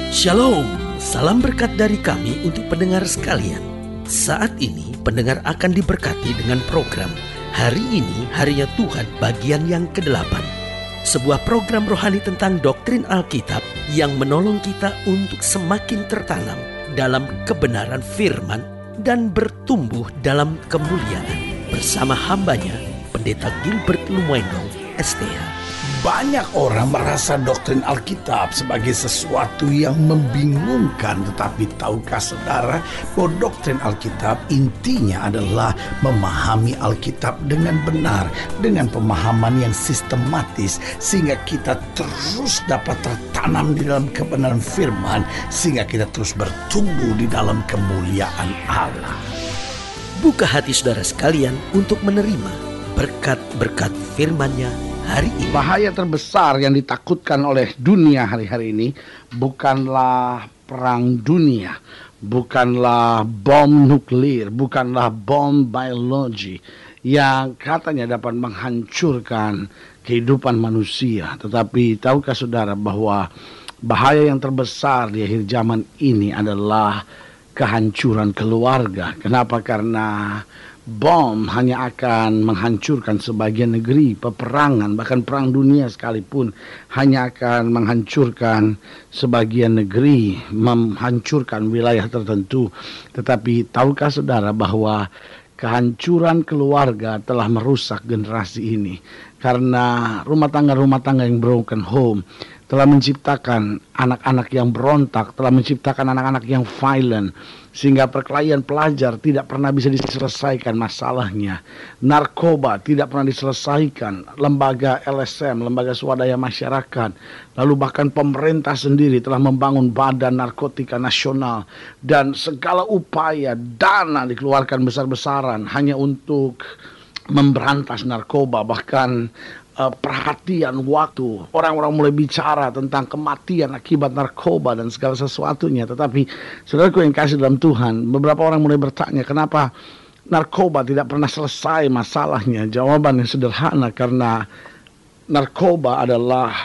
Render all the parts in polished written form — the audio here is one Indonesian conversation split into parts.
Shalom, salam berkat dari kami untuk pendengar sekalian. Saat ini pendengar akan diberkati dengan program Hari Ini Harinya Tuhan bagian yang ke-8. Sebuah program rohani tentang doktrin Alkitab yang menolong kita untuk semakin tertanam dalam kebenaran firman dan bertumbuh dalam kemuliaan. Bersama hambanya, Pendeta Gilbert Lumwendong, STH. Banyak orang merasa doktrin Alkitab sebagai sesuatu yang membingungkan. Tetapi tahukah saudara bahwa doktrin Alkitab intinya adalah memahami Alkitab dengan benar, dengan pemahaman yang sistematis, sehingga kita terus dapat tertanam di dalam kebenaran firman, sehingga kita terus bertumbuh di dalam kemuliaan Allah. Buka hati saudara sekalian untuk menerima berkat-berkat firman-Nya hari ini. Bahaya terbesar yang ditakutkan oleh dunia hari-hari ini bukanlah perang dunia, bukanlah bom nuklir, bukanlah bom biologi yang katanya dapat menghancurkan kehidupan manusia. Tetapi tahukah saudara bahwa bahaya yang terbesar di akhir zaman ini adalah kehancuran keluarga. Kenapa? Karena bom hanya akan menghancurkan sebagian negeri, peperangan, bahkan perang dunia sekalipun hanya akan menghancurkan sebagian negeri, menghancurkan wilayah tertentu. Tetapi tahukah saudara bahwa kehancuran keluarga telah merusak generasi ini? Karena rumah tangga yang broken home telah menciptakan anak-anak yang berontak, telah menciptakan anak-anak yang violent, sehingga perkelahian pelajar tidak pernah bisa diselesaikan masalahnya. Narkoba tidak pernah diselesaikan. Lembaga LSM, lembaga swadaya masyarakat, lalu bahkan pemerintah sendiri telah membangun badan narkotika nasional, dan segala upaya dana dikeluarkan besar-besaran hanya untuk memberantas narkoba. Bahkan perhatian waktu, orang-orang mulai bicara tentang kematian akibat narkoba dan segala sesuatunya. Tetapi saudaraku yang kasih dalam Tuhan, beberapa orang mulai bertanya, kenapa narkoba tidak pernah selesai masalahnya? Jawabannya sederhana, karena narkoba adalah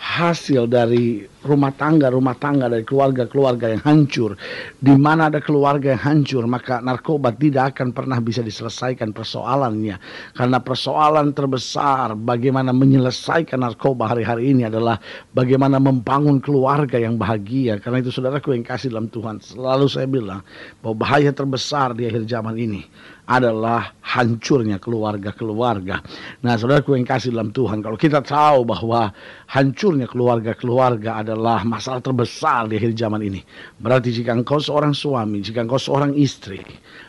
hasil dari rumah tangga, dari keluarga yang hancur. Di mana ada keluarga yang hancur, maka narkoba tidak akan pernah bisa diselesaikan persoalannya. Karena persoalan terbesar bagaimana menyelesaikan narkoba hari-hari ini adalah bagaimana membangun keluarga yang bahagia. Karena itu saudaraku yang kasih dalam Tuhan, selalu saya bilang bahwa bahaya terbesar di akhir zaman ini adalah hancurnya keluarga-keluarga. Nah, saudaraku yang kasih dalam Tuhan, kalau kita tahu bahwa hancurnya keluarga-keluarga adalah masalah terbesar di akhir zaman ini, berarti jika engkau seorang suami, jika engkau seorang istri,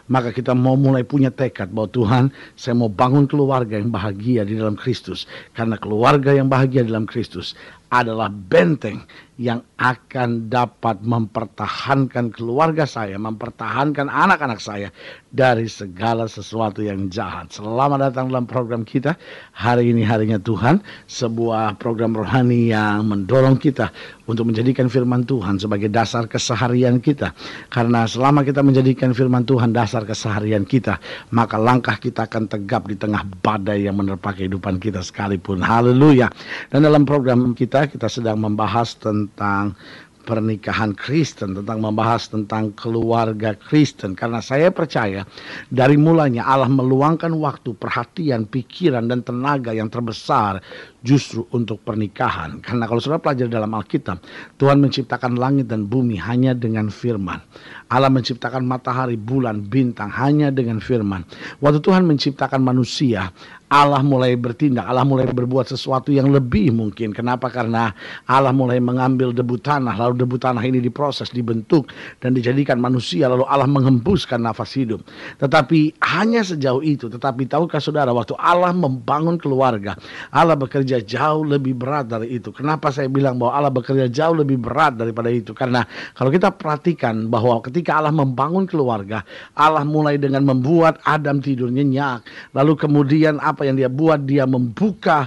maka kita mau mulai punya tekad bahwa Tuhan, saya mau bangun keluarga yang bahagia di dalam Kristus. Karena keluarga yang bahagia di dalam Kristus adalah benteng yang akan dapat mempertahankan keluarga saya, mempertahankan anak-anak saya dari segala sesuatu yang jahat. Selamat datang dalam program kita Hari Ini Harinya Tuhan, sebuah program rohani yang mendorong kita untuk menjadikan firman Tuhan sebagai dasar keseharian kita. Karena selama kita menjadikan firman Tuhan dasar keseharian kita, maka langkah kita akan tegap di tengah badai yang menerpa kehidupan kita sekalipun. Haleluya. Dan dalam program kita sedang membahas tentang pernikahan Kristen, tentang membahas tentang keluarga Kristen. Karena saya percaya dari mulanya Allah meluangkan waktu, perhatian, pikiran, dan tenaga yang terbesar justru untuk pernikahan. Karena kalau saudara pelajari dalam Alkitab, Tuhan menciptakan langit dan bumi hanya dengan firman. Allah menciptakan matahari, bulan, bintang hanya dengan firman. Waktu Tuhan menciptakan manusia, Allah mulai bertindak, Allah mulai berbuat sesuatu yang lebih mungkin. Kenapa? Karena Allah mulai mengambil debu tanah, lalu debu tanah ini diproses, dibentuk, dan dijadikan manusia, lalu Allah menghembuskan nafas hidup. Tetapi hanya sejauh itu. Tetapi tahukah saudara, waktu Allah membangun keluarga, Allah bekerja jauh lebih berat dari itu. Kenapa saya bilang bahwa Allah bekerja jauh lebih berat daripada itu? Karena kalau kita perhatikan bahwa ketika Allah membangun keluarga, Allah mulai dengan membuat Adam tidur nyenyak. Lalu kemudian apa yang dia buat? Dia membuka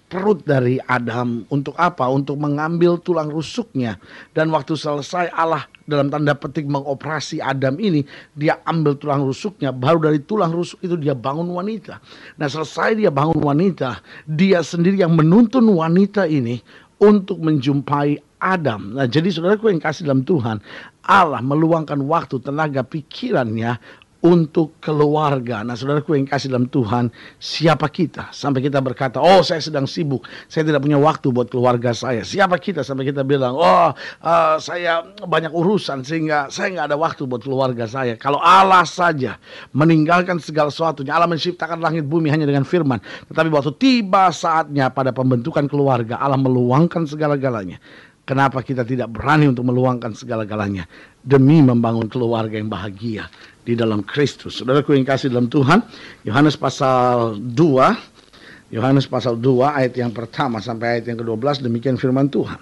perut dari Adam. Untuk apa? Untuk mengambil tulang rusuknya. Dan waktu selesai Allah dalam tanda petik mengoperasi Adam ini, dia ambil tulang rusuknya, baru dari tulang rusuk itu dia bangun wanita. Nah, selesai dia bangun wanita, dia sendiri yang menuntun wanita ini untuk menjumpai Adam. Nah, jadi saudaraku yang kasih dalam Tuhan, Allah meluangkan waktu, tenaga, pikirannya untuk keluarga. Nah, saudaraku yang kasih dalam Tuhan, siapa kita sampai kita berkata, oh saya sedang sibuk, saya tidak punya waktu buat keluarga saya. Siapa kita sampai kita bilang, saya banyak urusan sehingga saya nggak ada waktu buat keluarga saya. Kalau Allah saja meninggalkan segala sesuatunya, Allah menciptakan langit bumi hanya dengan firman. Tetapi waktu tiba saatnya pada pembentukan keluarga, Allah meluangkan segala-galanya. Kenapa kita tidak berani untuk meluangkan segala-galanya demi membangun keluarga yang bahagia di dalam Kristus? Saudaraku yang kasih dalam Tuhan, Yohanes pasal 2 ayat yang pertama sampai ayat yang ke-12, demikian firman Tuhan.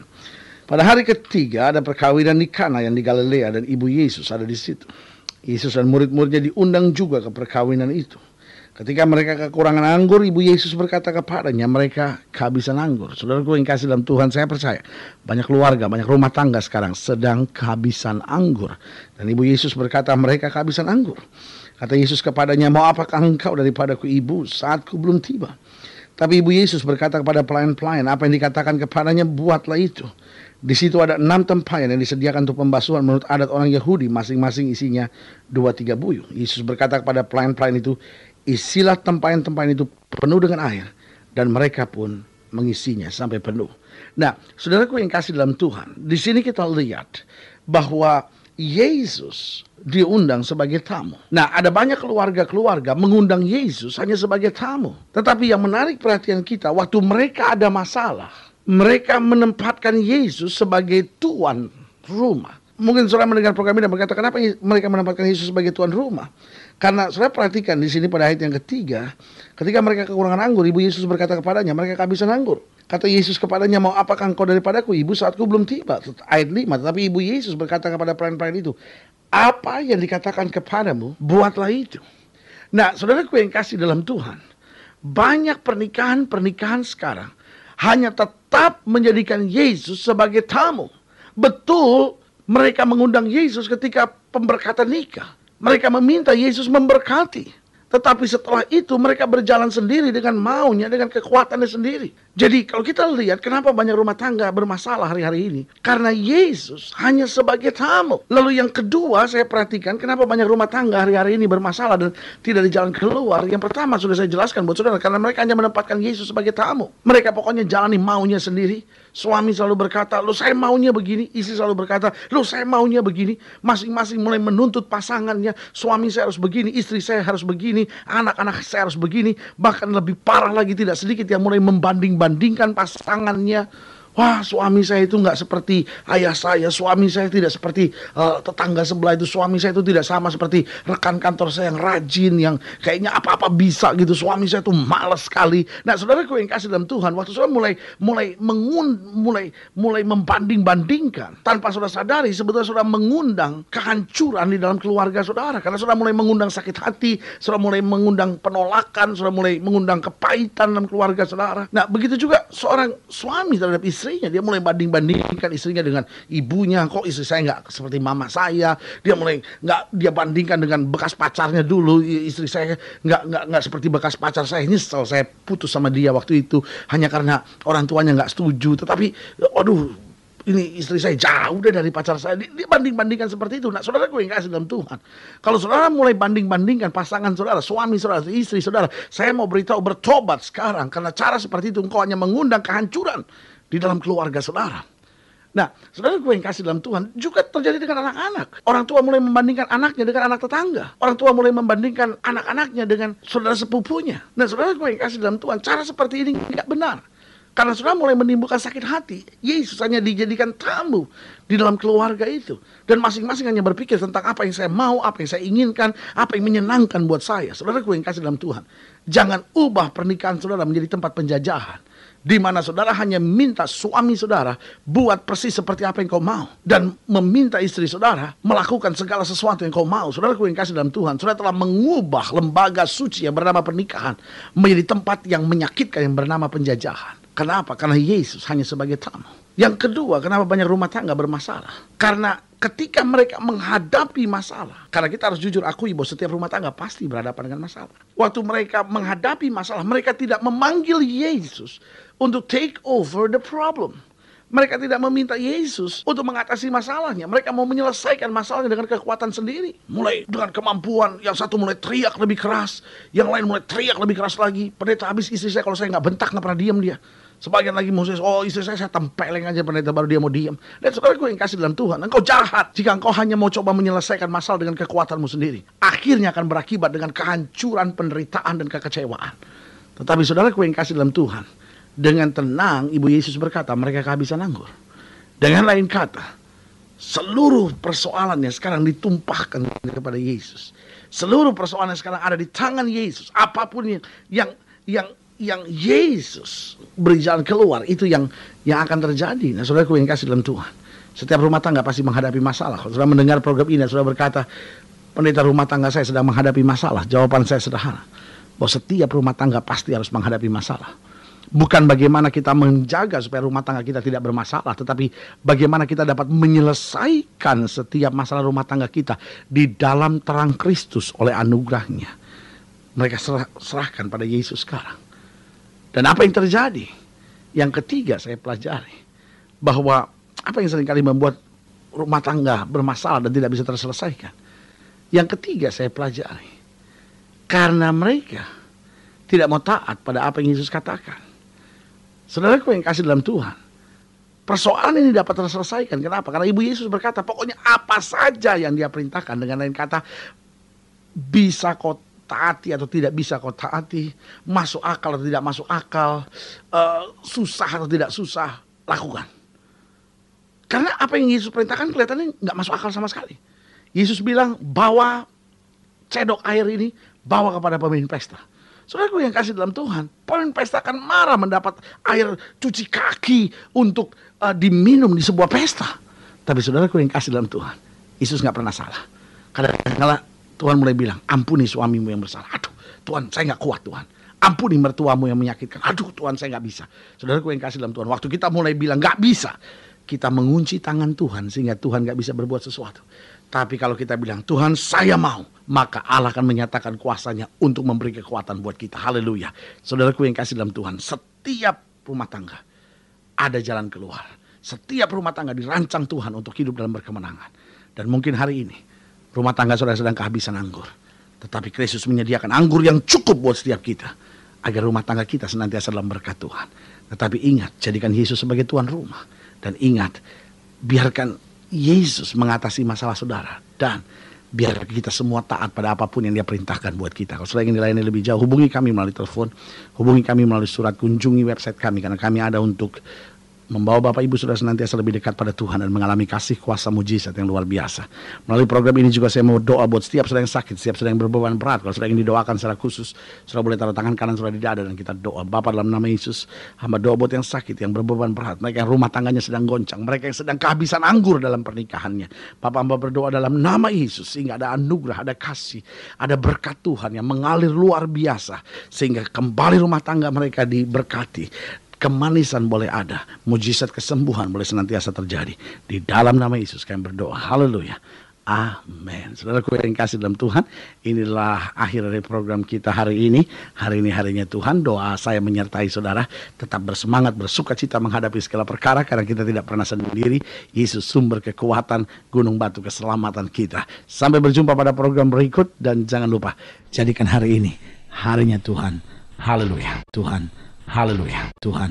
Pada hari ketiga ada perkawinan di Kana yang di Galilea dan ibu Yesus ada di situ. Yesus dan murid-muridnya diundang juga ke perkawinan itu. Ketika mereka kekurangan anggur, ibu Yesus berkata kepadanya, mereka kehabisan anggur. Saudaraku yang kasih dalam Tuhan, saya percaya banyak keluarga, banyak rumah tangga sekarang sedang kehabisan anggur. Dan ibu Yesus berkata, mereka kehabisan anggur. Kata Yesus kepadanya, mau apakah engkau daripadaku ibu, saatku belum tiba. Tapi ibu Yesus berkata kepada pelayan-pelayan, apa yang dikatakan kepadanya, buatlah itu. Di situ ada 6 tempayan yang disediakan untuk pembasuhan menurut adat orang Yahudi, masing-masing isinya 2-3 buyung. Yesus berkata kepada pelayan-pelayan itu, isilah tempayan-tempayan itu penuh dengan air, dan mereka pun mengisinya sampai penuh. Nah, saudaraku yang kasih dalam Tuhan, di sini kita lihat bahwa Yesus diundang sebagai tamu. Nah, ada banyak keluarga-keluarga mengundang Yesus hanya sebagai tamu. Tetapi yang menarik perhatian kita, waktu mereka ada masalah, mereka menempatkan Yesus sebagai tuan rumah. Mungkin saudara mendengar program ini dan berkata, kenapa mereka menempatkan Yesus sebagai tuan rumah? Karena saudara perhatikan di sini pada ayat yang ketiga, ketika mereka kekurangan anggur, ibu Yesus berkata kepadanya, mereka kehabisan anggur. Kata Yesus kepadanya, mau apakah engkau daripadaku, ibu, saatku belum tiba. Ayat 5, tetapi ibu Yesus berkata kepada pelayan-pelayan itu, apa yang dikatakan kepadamu, buatlah itu. Nah, saudaraku yang kasih dalam Tuhan, banyak pernikahan sekarang hanya tetap menjadikan Yesus sebagai tamu. Betul, mereka mengundang Yesus ketika pemberkatan nikah. Mereka meminta Yesus memberkati. Tetapi setelah itu mereka berjalan sendiri dengan maunya, dengan kekuatannya sendiri. Jadi kalau kita lihat kenapa banyak rumah tangga bermasalah hari-hari ini. Karena Yesus hanya sebagai tamu. Lalu yang kedua saya perhatikan kenapa banyak rumah tangga hari-hari ini bermasalah dan tidak di jalan keluar. Yang pertama sudah saya jelaskan buat saudara. Karena mereka hanya menempatkan Yesus sebagai tamu. Mereka pokoknya jalani maunya sendiri. Suami selalu berkata, loh saya maunya begini. Istri selalu berkata, loh saya maunya begini. Masing-masing mulai menuntut pasangannya. Suami saya harus begini, istri saya harus begini, anak-anak saya harus begini. Bahkan lebih parah lagi, tidak sedikit yang mulai membanding-bandingkan pasangannya. Wah, suami saya itu nggak seperti ayah saya, suami saya tidak seperti tetangga sebelah itu, suami saya itu tidak sama seperti rekan kantor saya yang rajin, yang kayaknya apa-apa bisa gitu, suami saya itu malas sekali. Nah, saudaraku yang kasih dalam Tuhan, waktu saudara mulai membanding-bandingkan, tanpa saudara sadari sebetulnya saudara mengundang kehancuran di dalam keluarga saudara, karena saudara mulai mengundang sakit hati, saudara mulai mengundang penolakan, saudara mulai mengundang kepahitan dalam keluarga saudara. Nah, begitu juga seorang suami terhadap istrinya, dia mulai banding-bandingkan istrinya dengan ibunya. Kok istri saya nggak seperti mama saya? Dia mulai dia bandingkan dengan bekas pacarnya dulu. Istri saya nggak seperti bekas pacar saya. Nyesel saya putus sama dia waktu itu hanya karena orang tuanya nggak setuju. Tetapi, aduh, ini istri saya jauh dari pacar saya. Dia banding-bandingkan seperti itu. Nah, saudara gue yang kasih dalam Tuhan, kalau saudara mulai banding-bandingkan pasangan saudara, suami saudara, istri saudara, saya mau beritahu, bertobat sekarang. Karena cara seperti itu engkau hanya mengundang kehancuran di dalam keluarga saudara. Nah, saudara gue yang kasih dalam Tuhan, juga terjadi dengan anak-anak. Orang tua mulai membandingkan anaknya dengan anak tetangga. Orang tua mulai membandingkan anak-anaknya dengan saudara sepupunya. Nah, saudara gue yang kasih dalam Tuhan, cara seperti ini tidak benar. Karena saudara mulai menimbulkan sakit hati. Yesus hanya dijadikan tamu di dalam keluarga itu. Dan masing-masing hanya berpikir tentang apa yang saya mau, apa yang saya inginkan, apa yang menyenangkan buat saya. Saudara gue yang kasih dalam Tuhan, jangan ubah pernikahan saudara menjadi tempat penjajahan. Di mana saudara hanya minta suami saudara buat persis seperti apa yang kau mau. Dan meminta istri saudara melakukan segala sesuatu yang kau mau. Saudaraku yang kasih dalam Tuhan, saudara telah mengubah lembaga suci yang bernama pernikahan menjadi tempat yang menyakitkan yang bernama penjajahan. Kenapa? Karena Yesus hanya sebagai tamu. Yang kedua, kenapa banyak rumah tangga bermasalah? Karena ketika mereka menghadapi masalah, karena kita harus jujur akui bahwa setiap rumah tangga pasti berhadapan dengan masalah. Waktu mereka menghadapi masalah, mereka tidak memanggil Yesus untuk take over the problem. Mereka tidak meminta Yesus untuk mengatasi masalahnya. Mereka mau menyelesaikan masalahnya dengan kekuatan sendiri. Mulai dengan kemampuan, yang satu mulai teriak lebih keras, yang lain mulai teriak lebih keras lagi. Pendeta, habis istri saya kalau saya nggak bentak nggak pernah diam dia. Sebagian lagi Moses, istri saya tempeleng aja, pendeta, baru dia mau diam. Dan saudaraku yang kasih dalam Tuhan, engkau jahat jika engkau hanya mau coba menyelesaikan masalah dengan kekuatanmu sendiri. Akhirnya akan berakibat dengan kehancuran, penderitaan, dan kekecewaan. Tetapi saudaraku yang kasih dalam Tuhan, dengan tenang Ibu Yesus berkata mereka kehabisan anggur. Dengan lain kata, seluruh persoalannya sekarang ditumpahkan kepada Yesus. Seluruh persoalan sekarang ada di tangan Yesus. Apapun yang Yesus beri jalan keluar, itu yang akan terjadi. Nah, saudaraku yang kasih dalam Tuhan, setiap rumah tangga pasti menghadapi masalah. Kalau sudah mendengar program ini, sudah berkata, pendeta, rumah tangga saya sedang menghadapi masalah. Jawaban saya sederhana, bahwa setiap rumah tangga pasti harus menghadapi masalah. Bukan bagaimana kita menjaga supaya rumah tangga kita tidak bermasalah, tetapi bagaimana kita dapat menyelesaikan setiap masalah rumah tangga kita di dalam terang Kristus oleh anugerahnya. Mereka serahkan pada Yesus sekarang. Dan apa yang terjadi? Yang ketiga saya pelajari, bahwa apa yang seringkali membuat rumah tangga bermasalah dan tidak bisa terselesaikan. Yang ketiga saya pelajari, karena mereka tidak mau taat pada apa yang Yesus katakan. Saudaraku yang kasih dalam Tuhan, persoalan ini dapat terselesaikan. Kenapa? Karena Ibu Yesus berkata, pokoknya apa saja yang Dia perintahkan. Dengan lain kata, bisa kau taati atau tidak bisa kau taati, masuk akal atau tidak masuk akal, susah atau tidak susah, lakukan. Karena apa yang Yesus perintahkan kelihatannya nggak masuk akal sama sekali. Yesus bilang, bawa cedok air ini, bawa kepada pemimpin pesta. Saudaraku yang kasih dalam Tuhan, pemimpin pesta akan marah mendapat air cuci kaki untuk diminum di sebuah pesta. Tapi saudaraku yang kasih dalam Tuhan, Yesus nggak pernah salah. Kadang-kadang Tuhan mulai bilang, ampuni suamimu yang bersalah. Aduh Tuhan, saya nggak kuat Tuhan. Ampuni mertuamu yang menyakitkan. Aduh Tuhan, saya nggak bisa. Saudaraku yang kasih dalam Tuhan, waktu kita mulai bilang nggak bisa, kita mengunci tangan Tuhan sehingga Tuhan nggak bisa berbuat sesuatu. Tapi kalau kita bilang, Tuhan saya mau, maka Allah akan menyatakan kuasanya untuk memberi kekuatan buat kita. Haleluya. Saudaraku yang kasih dalam Tuhan, setiap rumah tangga ada jalan keluar. Setiap rumah tangga dirancang Tuhan untuk hidup dalam berkemenangan. Dan mungkin hari ini rumah tangga saudara sedang kehabisan anggur. Tetapi Kristus menyediakan anggur yang cukup buat setiap kita, agar rumah tangga kita senantiasa dalam berkat Tuhan. Tetapi ingat, jadikan Yesus sebagai tuan rumah. Dan ingat, biarkan Yesus mengatasi masalah saudara. Dan biar kita semua taat pada apapun yang Dia perintahkan buat kita. Kalau saudara ingin dilayani lebih jauh, hubungi kami melalui telepon, hubungi kami melalui surat, kunjungi website kami. Karena kami ada untuk membawa Bapak Ibu Saudara senantiasa lebih dekat pada Tuhan dan mengalami kasih kuasa mujizat yang luar biasa. Melalui program ini juga saya mau doa buat setiap saudara yang sakit, setiap saudara yang berbeban berat. Kalau saudara ingin didoakan secara khusus, saudara boleh taruh tangan kanan saudara di dada dan kita doa. Bapa, dalam nama Yesus, hamba doa buat yang sakit, yang berbeban berat, mereka yang rumah tangganya sedang goncang, mereka yang sedang kehabisan anggur dalam pernikahannya. Bapak, hamba berdoa dalam nama Yesus sehingga ada anugerah, ada kasih, ada berkat Tuhan yang mengalir luar biasa sehingga kembali rumah tangga mereka diberkati. Kemanisan boleh ada, mujizat kesembuhan boleh senantiasa terjadi. Di dalam nama Yesus kami berdoa. Haleluya. Amin. Saudaraku yang kasih dalam Tuhan, inilah akhir dari program kita hari ini. Hari ini harinya Tuhan. Doa saya menyertai saudara, tetap bersemangat, bersukacita menghadapi segala perkara, karena kita tidak pernah sendiri. Yesus sumber kekuatan, gunung batu keselamatan kita. Sampai berjumpa pada program berikut, dan jangan lupa jadikan hari ini harinya Tuhan. Haleluya. Tuhan. Haleluya. Tuhan.